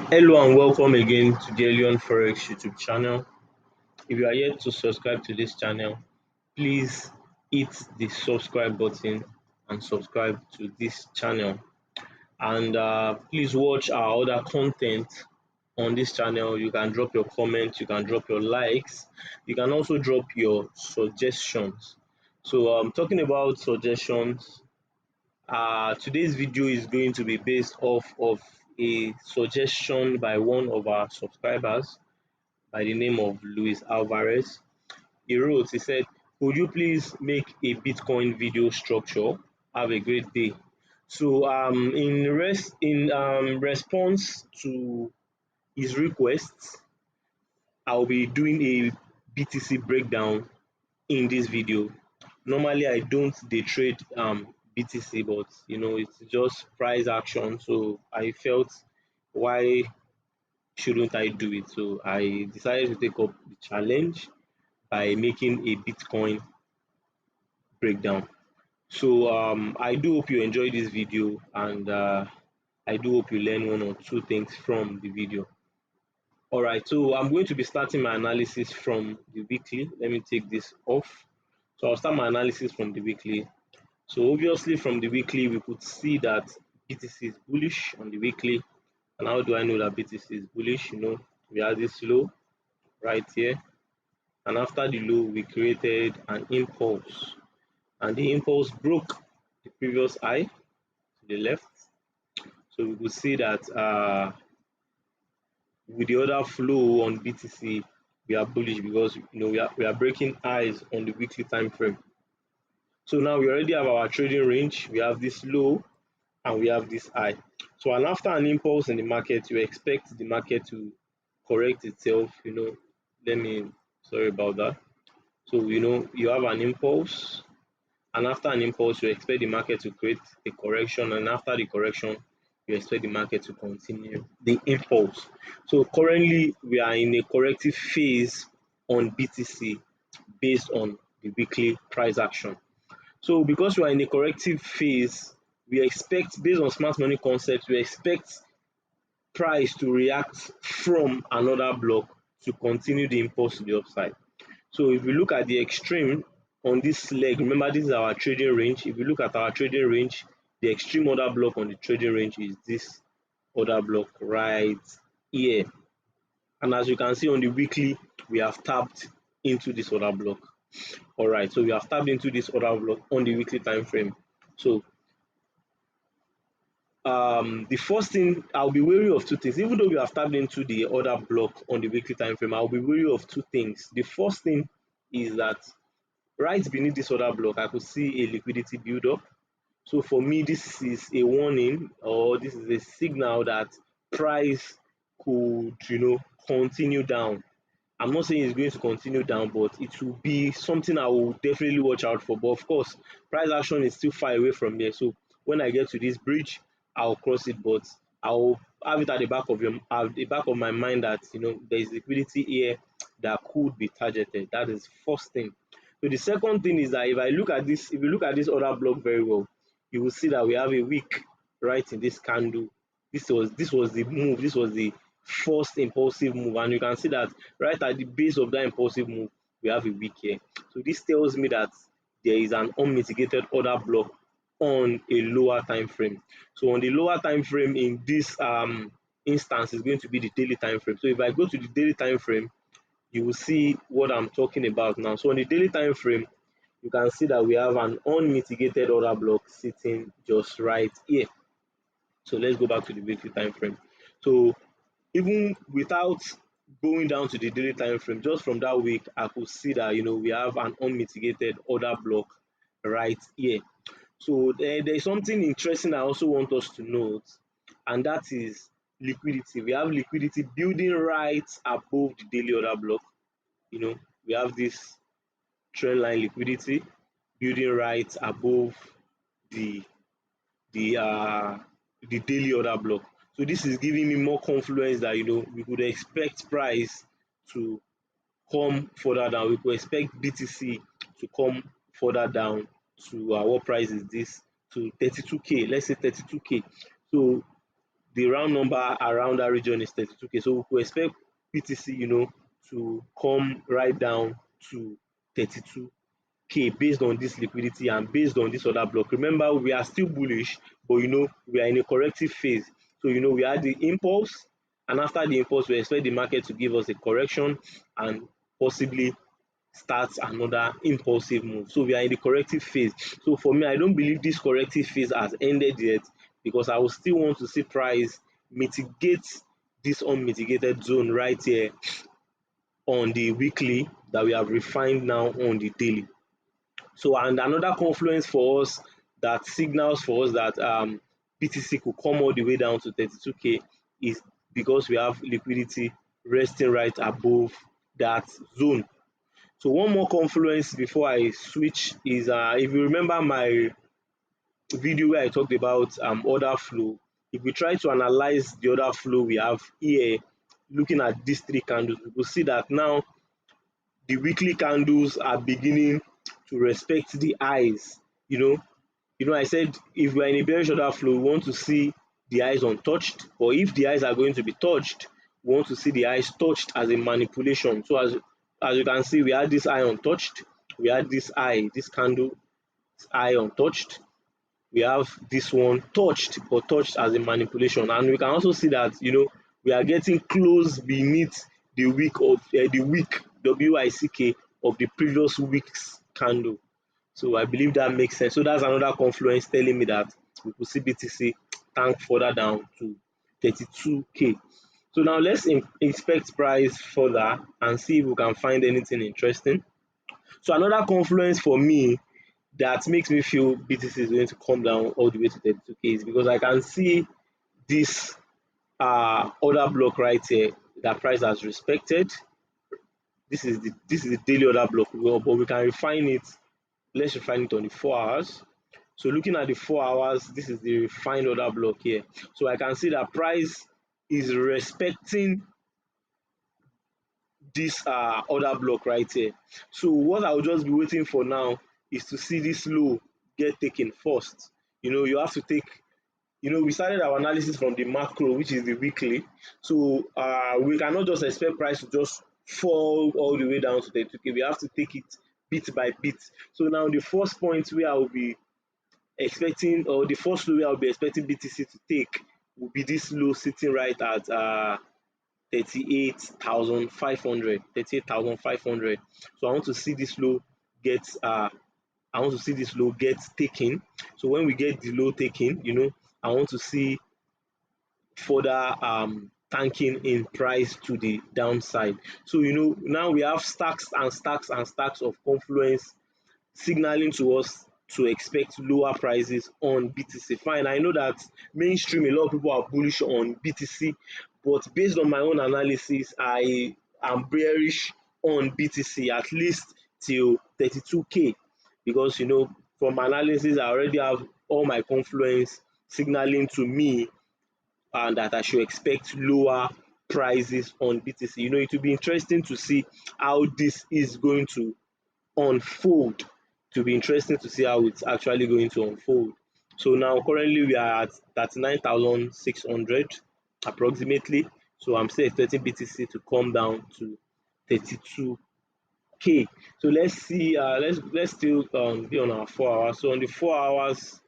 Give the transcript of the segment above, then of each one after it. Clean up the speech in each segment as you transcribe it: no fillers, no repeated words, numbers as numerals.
Hello and welcome again to the Elyon Forex YouTube channel. If you are yet to subscribe to this channel, please hit the subscribe button and subscribe to this channel. And please watch our other content on this channel. You can drop your comments, you can drop your likes, you can also drop your suggestions. So, talking about suggestions, today's video is going to be based off of a suggestion by one of our subscribers by the name of Luis Alvarez. He said, could you please make a Bitcoin video structure? Have a great day. So in response to his requests, I'll be doing a BTC breakdown in this video. Normally I don't day trade BTC, but it's just price action, so I felt why shouldn't I do it? So I decided to take up the challenge by making a Bitcoin breakdown. So I do hope you enjoy this video, and I do hope you learn one or two things from the video. All right, so I'm going to be starting my analysis from the weekly. Let me take this off. So I'll start my analysis from the weekly. So obviously from the weekly, we could see that BTC is bullish on the weekly. And how do I know that BTC is bullish? We had this low right here. And after the low, we created an impulse. And the impulse broke the previous high to the left. So we could see that with the other flow on BTC, we are bullish because we are breaking highs on the weekly time frame. So now we already have our trading range. We have this low and we have this high. So and after an impulse in the market, you expect the market to correct itself. Let me sorry about that. So you have an impulse, and after an impulse, you expect the market to create a correction, and after the correction, you expect the market to continue the impulse. So currently, we are in a corrective phase on BTC based on the weekly price action. So because we are in a corrective phase, we expect, based on smart money concept, we expect price to react from another block to continue the impulse to the upside. So if we look at the extreme on this leg, remember this is our trading range. If we look at our trading range, the extreme order block on the trading range is this order block right here. And as you can see on the weekly, we have tapped into this order block. All right, so we have tapped into this order block on the weekly time frame. So the first thing, I'll be wary of two things. Even though we have tapped into the order block on the weekly time frame, I'll be wary of two things. The first thing is that right beneath this order block, I could see a liquidity build up. So for me, this is a warning, or this is a signal that price could, continue down. I'm not saying it's going to continue down, but it will be something I will definitely watch out for. But of course, price action is still far away from here. So when I get to this bridge, I'll cross it, but I'll have it at the back of my mind that there is liquidity here that could be targeted. That is first thing. So the second thing is that if you look at this other block very well, you will see that we have a wick right in this candle. This was the move. This was the first impulsive move, and you can see that right at the base of that impulsive move, we have a wick here. So this tells me that there is an unmitigated order block on a lower time frame. So on the lower time frame in this instance is going to be the daily time frame. So if I go to the daily time frame, you will see what I'm talking about now. So on the daily time frame, you can see that we have an unmitigated order block sitting just right here. So let's go back to the weekly time frame. So even without going down to the daily time frame, just from that week, I could see that we have an unmitigated order block right here. So there's something interesting I also want us to note, and that is liquidity. We have liquidity building right above the daily order block. We have this trend line liquidity building right above the the uh the daily order block. So this is giving me more confluence that we could expect price to come further down. We could expect BTC to come further down to what price is this? To 32K. Let's say 32K. So the round number around that region is 32K. So we could expect BTC, to come right down to 32K based on this liquidity and based on this other block. Remember, we are still bullish, but we are in a corrective phase. So we had the impulse, and after the impulse, we expect the market to give us a correction and possibly start another impulsive move. So we are in the corrective phase. So for me, I don't believe this corrective phase has ended yet, because I will still want to see price mitigate this unmitigated zone right here on the weekly that we have refined now on the daily. So, and another confluence for us that signals for us that BTC could come all the way down to 32K is because we have liquidity resting right above that zone. So one more confluence before I switch is, if you remember my video where I talked about order flow, if we try to analyze the order flow we have here, looking at these three candles, we will see that now the weekly candles are beginning to respect the highs. I said if we are in a bearish order flow, we want to see the highs untouched, or if the highs are going to be touched, we want to see the highs touched as a manipulation. So as you can see, we had this high untouched, we had this candle high untouched, we have this one touched, but touched as a manipulation, and we can also see that we are getting close beneath the wick of the wick WICK of the previous week's candle. So I believe that makes sense. So that's another confluence telling me that we could see BTC tank further down to 32K. So now let's inspect price further and see if we can find anything interesting. So another confluence for me that makes me feel BTC is going to come down all the way to 32K is because I can see this order block right here that price has respected. This is the daily order block, but we can refine it. Let's refine it on the 4 hours. So looking at the 4 hours, this is the refined order block here. So I can see that price is respecting this order block right here. So what I'll just be waiting for now is to see this low get taken first. You have to take, we started our analysis from the macro, which is the weekly. So we cannot just expect price to just fall all the way down to 32K. We have to take it bit by bit. So now the first point where I will be expecting, or the first low where I'll be expecting BTC to take will be this low sitting right at 38,500. So I want to see this low get taken. So when we get the low taken, I want to see further tanking in price to the downside. So now we have stacks and stacks and stacks of confluence signaling to us to expect lower prices on BTC. Fine, I know that mainstream, a lot of people are bullish on BTC, but based on my own analysis, I am bearish on BTC at least till 32K, because from analysis I already have all my confluence signaling to me and that I should expect lower prices on BTC. It will be interesting to see how this is going to unfold. To be interesting to see how it's actually going to unfold. So now currently we are at 39,600 approximately. So I'm still expecting BTC to come down to 32K. So let's see. Let's still be on our 4 hours. So on the 4 hours,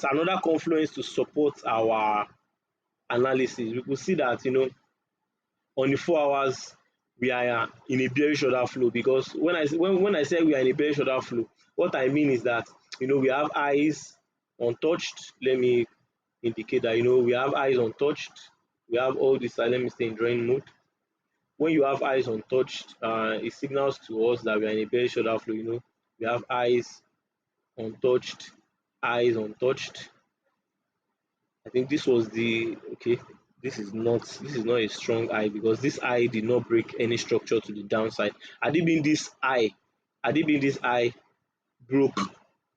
another confluence to support our analysis. We could see that on the 4 hours we are in a bearish order flow, because when I say we are in a bearish order flow, what I mean is that we have highs untouched. Let me indicate that we have highs untouched. We have all this. Let me stay in drawing mode. When you have highs untouched, it signals to us that we are in a bearish order flow. We have highs untouched, highs untouched. I think this was the okay. This is not a strong high, because this high did not break any structure to the downside. Had it been this high, broke.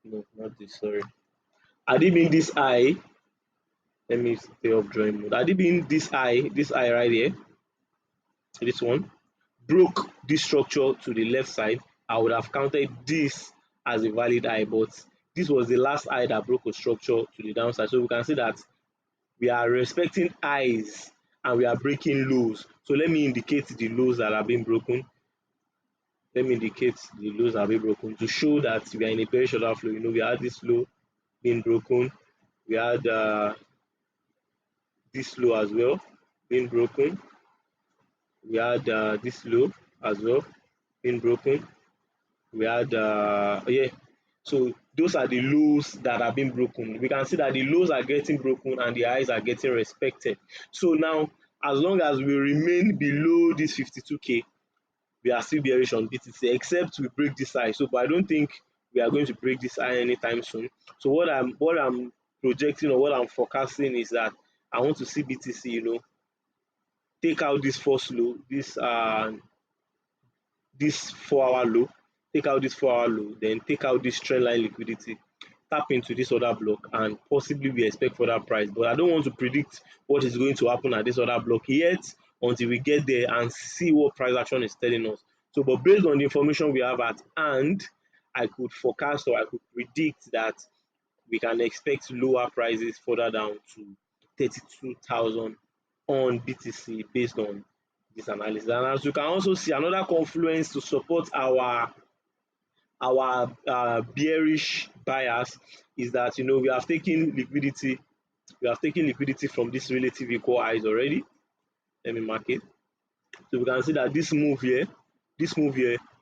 No, not this. Sorry. Had it been this high, let me stay up drawing mode. Had it been this high right here, this one broke this structure to the left side, I would have counted this as a valid high. But this was the last high that broke a structure to the downside. So we can see that we are respecting highs and we are breaking lows. So let me indicate the lows that are being broken. Let me indicate the lows that are being broken to show that we are in a bearish order flow. You know, we had this low being broken. We had this low as well being broken. We had this low as well being broken. We had yeah, so those are the lows that are being broken. We can see that the lows are getting broken and the highs are getting respected. So now, as long as we remain below this 52k, we are still bearish on BTC, except we break this high. So, but I don't think we are going to break this high anytime soon. So what I'm projecting, or what I'm forecasting, is that I want to see BTC, you know, take out this first low, this 4 hour low, take out this 4 hour low, then take out this trend line liquidity, tap into this other block, and possibly we expect further price. But I don't want to predict what is going to happen at this other block yet until we get there and see what price action is telling us. So, but based on the information we have at hand, I could forecast, or I could predict that we can expect lower prices further down to 32,000 on BTC based on this analysis. And as you can also see, another confluence to support our bearish bias is that, you know, we have taken liquidity from this relative equal highs already. Let me mark it. So we can see that this move here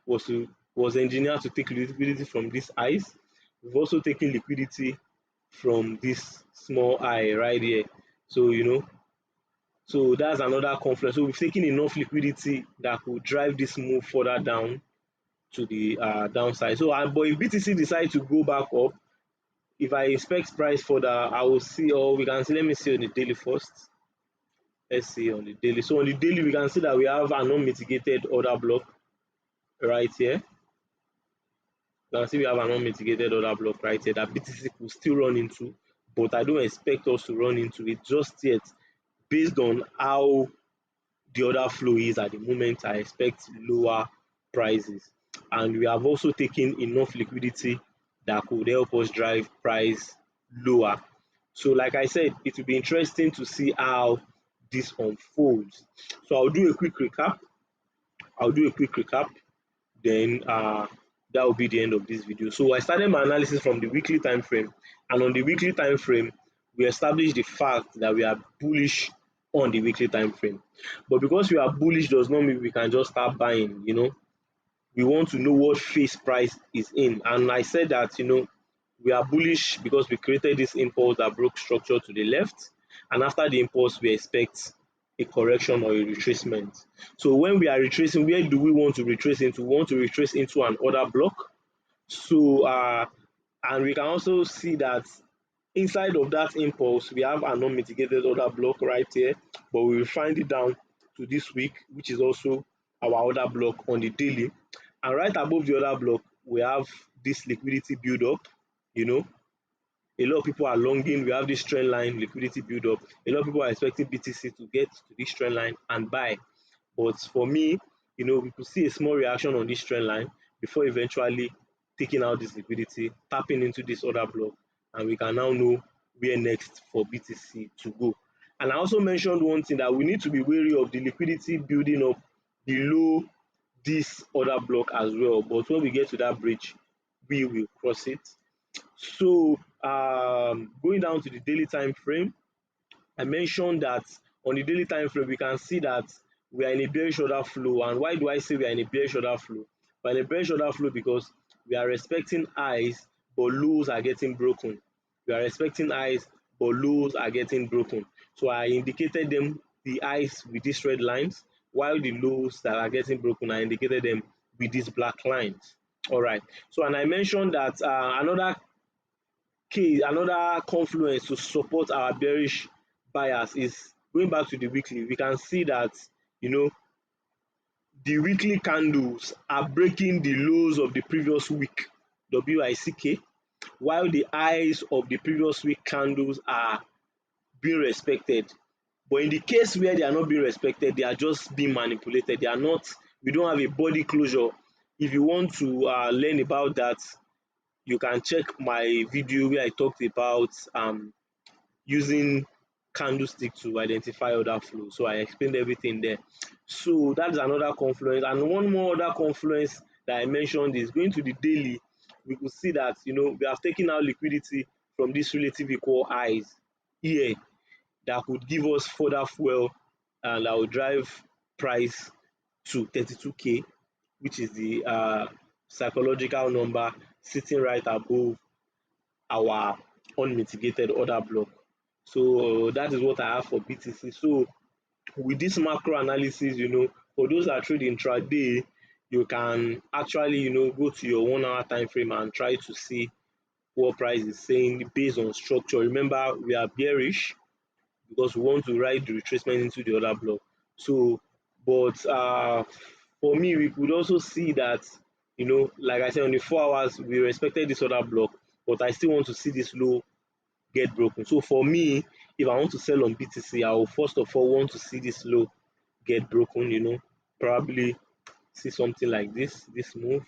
was engineered to take liquidity from this highs. We've also taken liquidity from this small high right here. So, you know, so that's another confluence. So we've taken enough liquidity that could drive this move further down to the downside. So, but if BTC decides to go back up, if I expect price further, I will see, or we can see, let me see on the daily first. Let's see on the daily. So on the daily, we can see that we have an unmitigated order block right here. You can see we have an unmitigated order block right here that BTC could still run into, but I don't expect us to run into it just yet. Based on how the order flow is at the moment, I expect lower prices. And we have also taken enough liquidity that could help us drive price lower. So like I said, it will be interesting to see how this unfolds. So I'll do a quick recap. Then that will be the end of this video. So I started my analysis from the weekly time frame, and on the weekly time frame, we established the fact that we are bullish on the weekly time frame. But because we are bullish does not mean we can just start buying, you know. We want to know what phase price is in. And I said that, you know, we are bullish because we created this impulse that broke structure to the left. And after the impulse, we expect a correction or a retracement. So when we are retracing, where do we want to retrace into? We want to retrace into an order block. So, and we can also see that inside of that impulse, we have an unmitigated order block right here, but we will find it down to this week, which is also our order block on the daily. And right above the order block, we have this liquidity build up. You know, a lot of people are longing. We have this trend line liquidity build up. A lot of people are expecting BTC to get to this trend line and buy. But for me, you know, we could see a small reaction on this trend line before eventually taking out this liquidity, tapping into this order block, and we can now know where next for BTC to go. And I also mentioned one thing, that we need to be wary of the liquidity building up below this order block as well. But when we get to that bridge, we will cross it. So going down to the daily time frame, I mentioned that on the daily time frame, we can see that we are in a bearish order flow. And why do I say we are in a bearish order flow? We are in a bearish order flow because we are respecting highs, but lows are getting broken. We are respecting highs, but lows are getting broken. So I indicated them, the highs, with these red lines, while the lows that are getting broken, I indicated them with these black lines. All right. So, and I mentioned that another confluence to support our bearish bias is going back to the weekly. We can see that, you know, the weekly candles are breaking the lows of the previous week, WICK, while the highs of the previous week candles are being respected. But in the case where they are not being respected, they are just being manipulated. They are not, we don't have a body closure. If you want to learn about that, you can check my video where I talked about using candlestick to identify order flow. So I explained everything there. So that's another confluence. And one more other confluence that I mentioned is going to the daily. We could see that we have taken out liquidity from this relative equal highs here that could give us further fuel and that will drive price to 32K, which is the psychological number sitting right above our unmitigated order block. So that is what I have for BTC. So with this macro analysis, for those that trade intraday, you can actually, go to your 1 hour time frame and try to see what price is saying based on structure. Remember, we are bearish because we want to ride the retracement into the other block. So, but for me, we could also see that, like I said, on the 4 hours, we respected this other block, but I still want to see this low get broken. So for me, if I want to sell on BTC, I will first of all want to see this low get broken, probably see something like this move,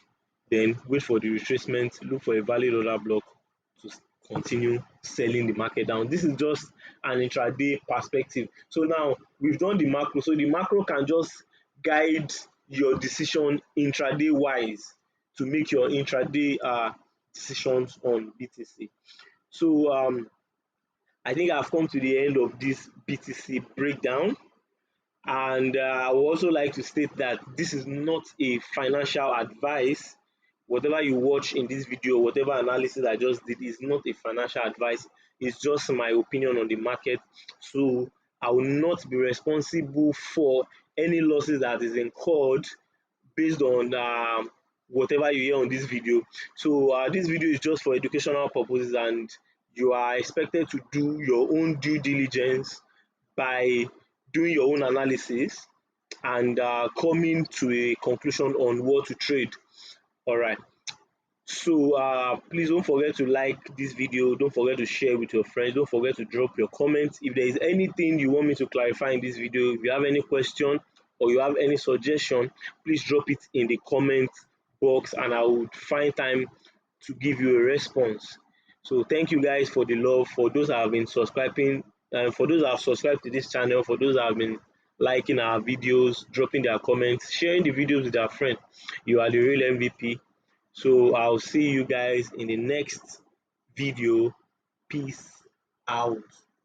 then wait for the retracement, look for a valid order block to continue selling the market down. This is just an intraday perspective. So now we've done the macro. So the macro can just guide your decision intraday wise to make your intraday decisions on BTC. So I think I've come to the end of this BTC breakdown. And I would also like to state that this is not a financial advice. Whatever you watch in this video, whatever analysis I just did is not a financial advice. It's just my opinion on the market. So I will not be responsible for any losses that is incurred based on whatever you hear on this video. So this video is just for educational purposes, and you are expected to do your own due diligence by doing your own analysis and coming to a conclusion on what to trade. All right. So please don't forget to like this video, don't forget to share with your friends, don't forget to drop your comments. If there is anything you want me to clarify in this video, if you have any question or you have any suggestion, please drop it in the comment box and I will find time to give you a response. So thank you guys for the love, for those that have been subscribing, for those that have subscribed to this channel, for those that have been liking our videos, dropping their comments, sharing the videos with their friends. You are the real MVP. So I'll see you guys in the next video. Peace out.